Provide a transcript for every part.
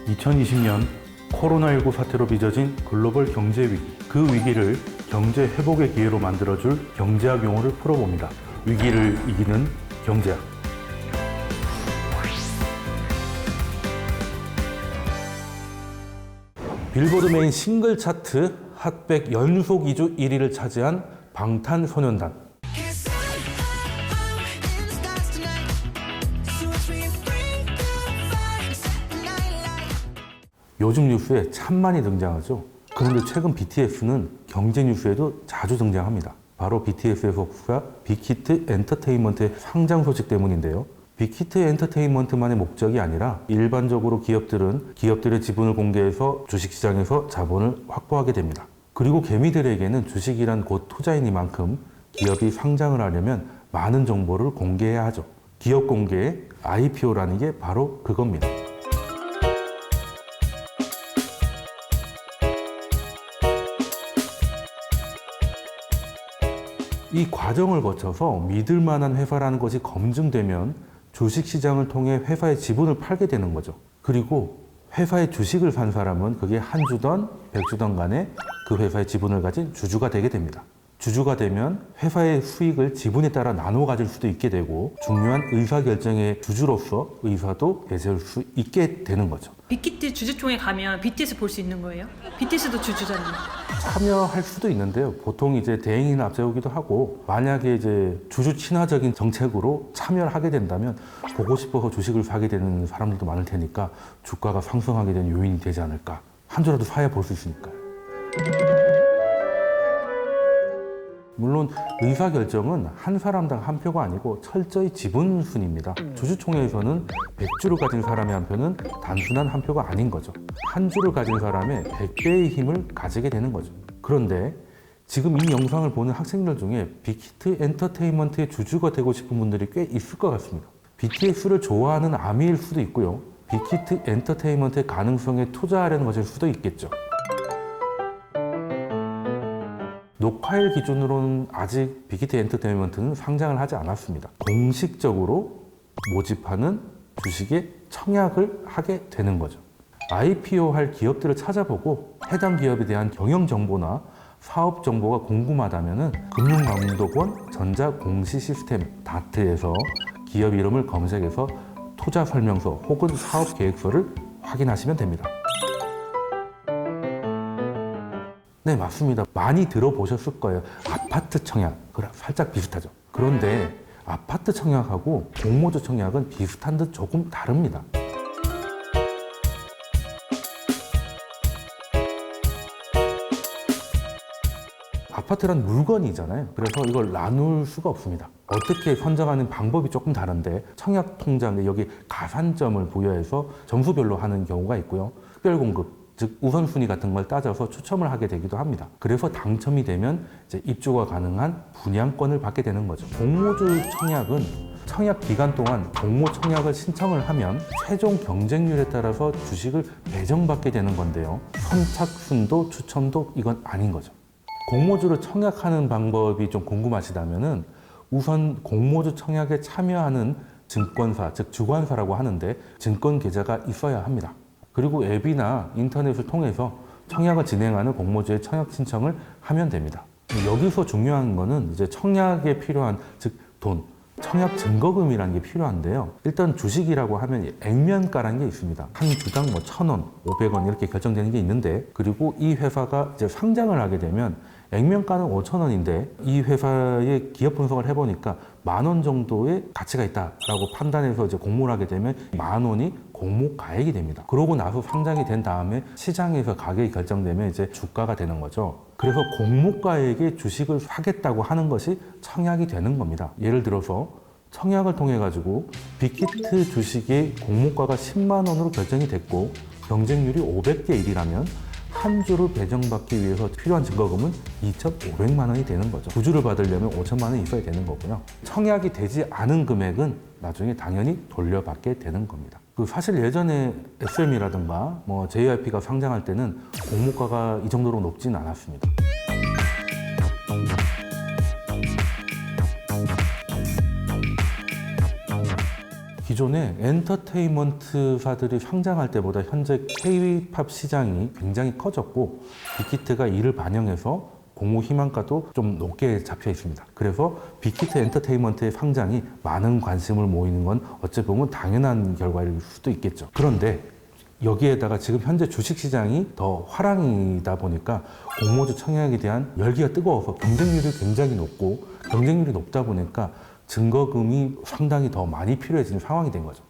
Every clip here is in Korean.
2020년 코로나19 사태로 빚어진 글로벌 경제 위기, 그 위기를 경제 회복의 기회로 만들어줄 경제학 용어를 풀어봅니다. 위기를 이기는 경제학. 빌보드 메인 싱글 차트 핫백 연속 2주 1위를 차지한 방탄소년단. 요즘 뉴스에 참 많이 등장하죠. 그런데 최근 BTS는 경제 뉴스에도 자주 등장합니다. 바로 BTS의 소속사 빅히트 엔터테인먼트의 상장 소식 때문인데요. 빅히트 엔터테인먼트만의 목적이 아니라 일반적으로 기업들은 기업들의 지분을 공개해서 주식시장에서 자본을 확보하게 됩니다. 그리고 개미들에게는 주식이란 곧 투자이니만큼 기업이 상장을 하려면 많은 정보를 공개해야 하죠. 기업 공개의 IPO라는 게 바로 그겁니다. 이 과정을 거쳐서 믿을 만한 회사라는 것이 검증되면 주식시장을 통해 회사의 지분을 팔게 되는 거죠. 그리고 회사의 주식을 산 사람은 그게 한 주던 100주던 간에 그 회사의 지분을 가진 주주가 되게 됩니다. 주주가 되면 회사의 수익을 지분에 따라 나눠 가질 수도 있게 되고 중요한 의사결정의 주주로서 의사도 내세울 수 있게 되는 거죠. 빅히트 주주총회 가면 BTS 볼 수 있는 거예요? BTS도 주주잖아요. 참여할 수도 있는데요. 보통 이제 대행을 앞세우기도 하고 만약에 이제 주주 친화적인 정책으로 참여를 하게 된다면 보고 싶어서 주식을 사게 되는 사람들도 많을 테니까 주가가 상승하게 되는 요인이 되지 않을까. 한 주라도 사야 볼 수 있으니까요. 물론 의사결정은 한 사람당 한 표가 아니고 철저히 지분순입니다. 주주총회에서는 100주를 가진 사람의 한 표는 단순한 한 표가 아닌 거죠. 한 주를 가진 사람의 100배의 힘을 가지게 되는 거죠. 그런데 지금 이 영상을 보는 학생들 중에 빅히트 엔터테인먼트의 주주가 되고 싶은 분들이 꽤 있을 것 같습니다. BTS를 좋아하는 아미일 수도 있고요. 빅히트 엔터테인먼트의 가능성에 투자하려는 것일 수도 있겠죠. 녹화일 기준으로는 아직 빅히트 엔터테인먼트는 상장을 하지 않았습니다. 공식적으로 모집하는 주식에 청약을 하게 되는 거죠. IPO 할 기업들을 찾아보고 해당 기업에 대한 경영 정보나 사업 정보가 궁금하다면 금융감독원 전자공시시스템 다트에서 기업 이름을 검색해서 투자 설명서 혹은 사업 계획서를 확인하시면 됩니다. 네, 맞습니다. 많이 들어보셨을 거예요. 아파트 청약. 그래, 살짝 비슷하죠. 그런데 아파트 청약하고 공모주 청약은 비슷한 듯 조금 다릅니다. 아파트란 물건이잖아요. 그래서 이걸 나눌 수가 없습니다. 어떻게 선정하는 방법이 조금 다른데 청약 통장에 여기 가산점을 부여해서 점수별로 하는 경우가 있고요. 특별공급, 즉 우선순위 같은 걸 따져서 추첨을 하게 되기도 합니다. 그래서 당첨이 되면 이제 입주가 가능한 분양권을 받게 되는 거죠. 공모주 청약은 청약 기간 동안 공모 청약을 신청을 하면 최종 경쟁률에 따라서 주식을 배정받게 되는 건데요. 선착순도 추첨도 이건 아닌 거죠. 공모주를 청약하는 방법이 좀 궁금하시다면은 우선 공모주 청약에 참여하는 증권사, 즉 주관사라고 하는데 증권 계좌가 있어야 합니다. 그리고 앱이나 인터넷을 통해서 청약을 진행하는 공모주의 청약 신청을 하면 됩니다. 여기서 중요한 거는 이제 청약에 필요한 즉 돈, 청약 증거금이라는 게 필요한데요. 일단 주식이라고 하면 액면가라는 게 있습니다. 한 주당 1,000원, 500원 이렇게 결정되는 게 있는데 그리고 이 회사가 이제 상장을 하게 되면 액면가는 5,000원인데 이 회사의 기업 분석을 해보니까 10,000원 정도의 가치가 있다라고 판단해서 이제 공모를 하게 되면 10,000원이 공모가액이 됩니다. 그러고 나서 상장이 된 다음에 시장에서 가격이 결정되면 이제 주가가 되는 거죠. 그래서 공모가액의 주식을 사겠다고 하는 것이 청약이 되는 겁니다. 예를 들어서 청약을 통해 가지고 빅히트 주식의 공모가가 10만 원으로 결정이 됐고 경쟁률이 500대 1이라면 한 주를 배정받기 위해서 필요한 증거금은 2,500만 원이 되는 거죠. 두 주를 받으려면 5천만 원이 있어야 되는 거고요. 청약이 되지 않은 금액은 나중에 당연히 돌려받게 되는 겁니다. 사실 예전에 SM이라든가 JYP가 상장할 때는 공모가가 이 정도로 높진 않았습니다. 기존에 엔터테인먼트사들이 상장할 때보다 현재 K-팝 시장이 굉장히 커졌고 빅히트가 이를 반영해서 공모 희망가도 좀 높게 잡혀 있습니다. 그래서 빅히트 엔터테인먼트의 상장이 많은 관심을 모이는 건 어찌 보면 당연한 결과일 수도 있겠죠. 그런데 여기에다가 지금 현재 주식시장이 더 화랑이다 보니까 공모주 청약에 대한 열기가 뜨거워서 경쟁률이 굉장히 높고 경쟁률이 높다 보니까 증거금이 상당히 더 많이 필요해지는 상황이 된 거죠.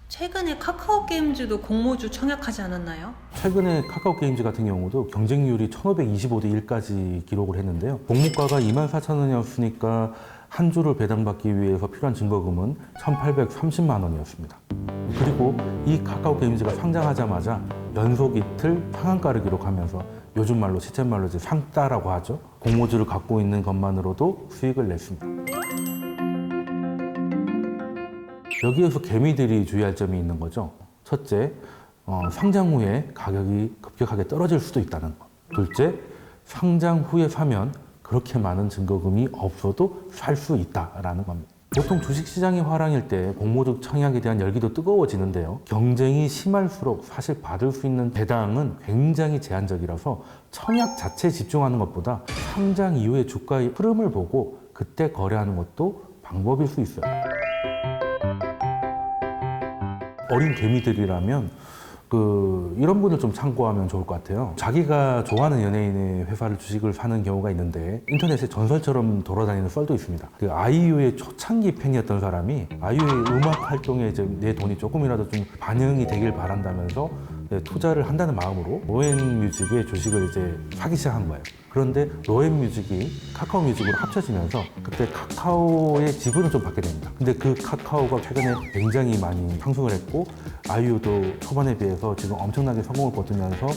최근에 카카오 게임즈도 공모주 청약하지 않았나요? 최근에 카카오 게임즈 같은 경우도 경쟁률이 1525대 1까지 기록을 했는데요. 공모가가 24,000원이었으니까 한 주를 배당받기 위해서 필요한 증거금은 1,830만 원이었습니다. 그리고 이 카카오 게임즈가 상장하자마자 연속 이틀 상한가를 기록하면서 요즘 말로 시쳇말로 이제 상따라고 하죠. 공모주를 갖고 있는 것만으로도 수익을 냈습니다. 여기에서 개미들이 주의할 점이 있는 거죠. 첫째, 상장 후에 가격이 급격하게 떨어질 수도 있다는 것. 둘째, 상장 후에 사면 그렇게 많은 증거금이 없어도 살 수 있다라는 겁니다. 보통 주식시장이 화랑일 때 공모주 청약에 대한 열기도 뜨거워지는데요. 경쟁이 심할수록 사실 받을 수 있는 배당은 굉장히 제한적이라서 청약 자체에 집중하는 것보다 상장 이후의 주가의 흐름을 보고 그때 거래하는 것도 방법일 수 있어요. 어린 개미들이라면 이런 분을 좀 참고하면 좋을 것 같아요. 자기가 좋아하는 연예인의 회사를 주식을 사는 경우가 있는데 인터넷에 전설처럼 돌아다니는 썰도 있습니다. 그 아이유의 초창기 팬이었던 사람이 아이유의 음악 활동에 이제 내 돈이 조금이라도 좀 반영이 되길 바란다면서 투자를 한다는 마음으로 로엔뮤직의 주식을 이제 사기 시작한 거예요. 그런데 로엔뮤직이 카카오뮤직으로 합쳐지면서 그때 카카오의 지분을 좀 받게 됩니다. 근데 그 카카오가 최근에 굉장히 많이 상승을 했고 아이유도 초반에 비해서 지금 엄청나게 성공을 거두면서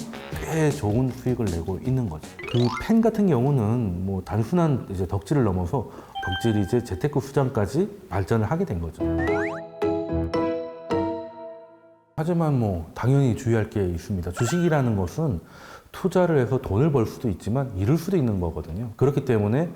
꽤 좋은 수익을 내고 있는 거죠. 그 팬 같은 경우는 뭐 단순한 이제 덕질을 넘어서 덕질이 이제 재테크 수장까지 발전을 하게 된 거죠. 하지만 뭐 당연히 주의할 게 있습니다. 주식이라는 것은 투자를 해서 돈을 벌 수도 있지만 잃을 수도 있는 거거든요. 그렇기 때문에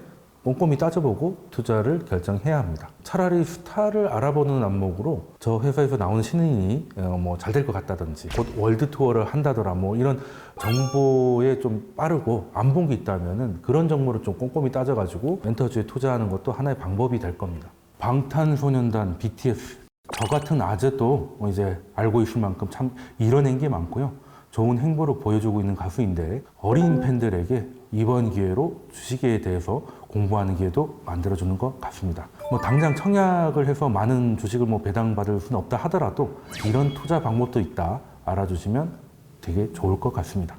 꼼꼼히 따져보고 투자를 결정해야 합니다. 차라리 스타를 알아보는 안목으로 저 회사에서 나오는 신인이 뭐 잘 될 것 같다든지 곧 월드 투어를 한다더라 뭐 이런 정보에 좀 빠르고 안 본 게 있다면은 그런 정보를 좀 꼼꼼히 따져가지고 멘토주에 투자하는 것도 하나의 방법이 될 겁니다. 방탄소년단 BTS 저 같은 아재도 이제 알고 있을 만큼 참 이뤄낸 게 많고요. 좋은 행보를 보여주고 있는 가수인데 어린 팬들에게 이번 기회로 주식에 대해서 공부하는 기회도 만들어주는 것 같습니다. 뭐 당장 청약을 해서 많은 주식을 뭐 배당받을 수는 없다 하더라도 이런 투자 방법도 있다 알아주시면 되게 좋을 것 같습니다.